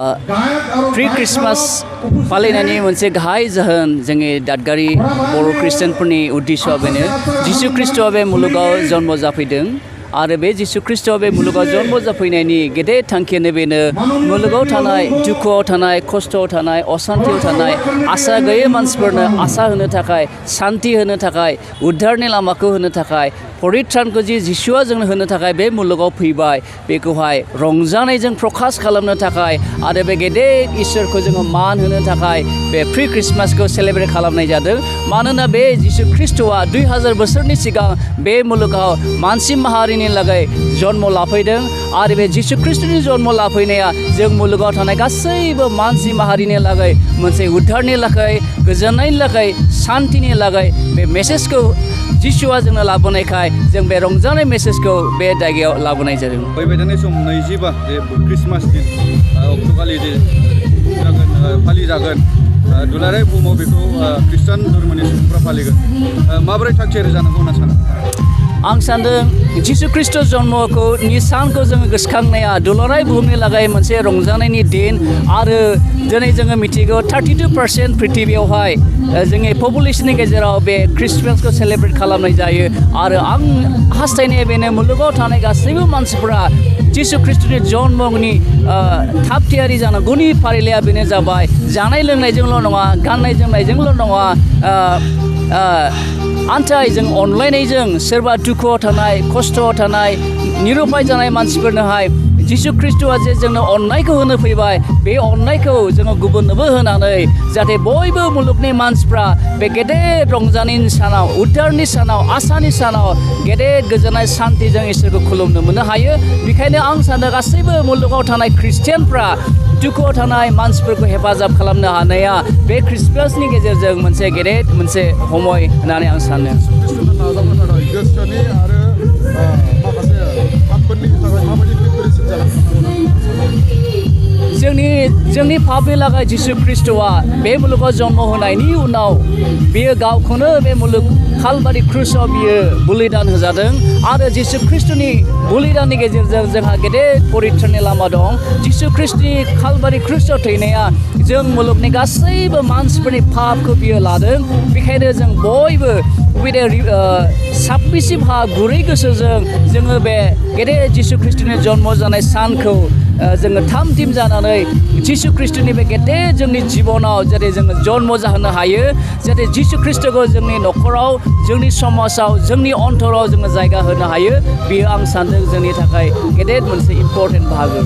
Pre Christmas फालिनायनि मोनसे गाहाय जाहोन जोंनि दादगारि बर' खृष्टानफोरनि उद्देश्यआ बेनो जिसु ख्रीष्टआ बे मुलुगाव जन्म जाफैदों आरो बे जिसु ख्रीष्टआ बे मुलुगाव जन्म जाफैनायनि गेदेर थांखियानो बेनो मुलुगाव थानाय दुखुआव थानाय खस्थ'आव थानाय असान्तियाव थानाय आसा गैयै मानसिफोरनो आसा होनो थाखाय शान्ति होनो थाखाय उद्धारनि लामाखौ होनो थाखाय परित्रानखौ जिसुआ जोंनो होनो थाखाय बे मुलुगाव फैबाय बेखौहाय रंजानायजों प्रकाश खालामनो थाखाय आरो बे गेदेर इसोरखौ जोङो मान होनो थाखाय बे प्रि क्रिसमासखौ सेलेब्रेट खालामनाय जादों मानोना बे जिसु ख्रीष्टआ 2000 बोसोरनि सिगां बे मुलुगाव मानसि माहारिनि लागै जन्म लाफैदों आरो बे जिसु ख्रीष्टनि जन्म लाफैनाया जों मुलुगाव थानाय गासैबो मानसि माहारिनि लागै मोनसे उद्धारनि लागै गोजोननायनि लागै शान्तिनि लागै बे मेसेजखौ जिसुआ जोंनो लाबोनायखाय जों बे रंजानाय मेसेजखौ बे जायगायाव लाबोनाय जादों। फैबाय थानाय सम 25 जे क्रिसमास दिन अक्ट'खालि फालिजागोन दुलाराय बुहुमाव बेखौ खृष्टान धर्मनि सुबुंफ्रा फालिगोन माबोरै थाग-थियारि जानांगौ होनना सानो? आं सानदों जिसु ख्रीष्ट जन्मखौ सानखौ जोङो गोसोखांनाया दुलाराय बुहुमनि लागै मोनसे रंजानायनि दिन आरो दिनै जोङो मिथिगौ 32% पृथिबियावहाय जोंनि पपुलेशननि गेजेराव बे क्रिसमासखौ सेलेब्रेट खालामनाय जायो आरो आं हास्थायनाया बेनो मुलुगाव थानाय गासैबो मानसिफोरा जिसु ख्रीष्टनि जन्मनि थाब थियारि जानांगौनि फारिलाइया बेनो जाबाय जानाय लोंनायजोंल' नङा गाननाय जोमनायजोंल' नङा आन्थाइजों अनलायनायजों सोरबा दुखुआव थानाय खस्थ'आव थानाय निरुपाय जानाय मानसिफोरनोहाय जिसु ख्रीष्टआ जे जोंनो अननायखौ होनो फैबाय बे अननायखौ जोङो गुबुननोबो होनानै जाहाथे बयबो मुलुगनि मानसिफ्रा बे गेदेर रंजानायनि सानाव उद्धारनि सानाव आसानि सानाव गेदेर गोजोननाय शान्तिजों इसोरखौ खुलुमनो मोननो हायो बेखायनो आं सानो गासैबो मुलुगाव थानाय ख्रिस्टियानफ्रा दुखुआव थानाय मानसिफोरखौ हेफाजाब खालामनो हानाया बे क्रिसमासनि गेजेरजों मोनसे गेदेर मोनसे समय होननानै आं सानो। जोंनि पापनि लागै जिसु ख्रीष्टआ बे मुलुगाव जन्म होनायनि उनाव बियो गावखौनो बे मुलुग कालबारि क्रुसाव बियो बलिदान होजादों आरो जिसु ख्रीष्टनि बलिदाननि गेजेरजों जोंहा गेदेर परित्राननि लामा दं जिसु ख्रीष्टनि कालबारि क्रुसाव थैनाया जों मुलुगनि गासैबो मानसिफोरनि पापखौ बियो लादों बेखायनो जों बयबो साबबिसिहा गुरै गोसोजों जोङो बे गेदेर जिसु ख्रीष्टनि जन्म जानाय सानखौ जोङो थाम थिम जानानै जिसु ख्रीष्टनि बे गेदेर जोंनि जिबनाव जाहाथे जोङो जन्म जाहोनो हायो जाहाथे जिसु ख्रीष्टखौ जोंनि न'खराव जोंनि समाजाव जोंनि अन्तराव जोङो जायगा होनो हायो बेयो आं सान्दों जोंनि थाखाय गेदेर मोनसे इम्परटेन्ट बाहागो।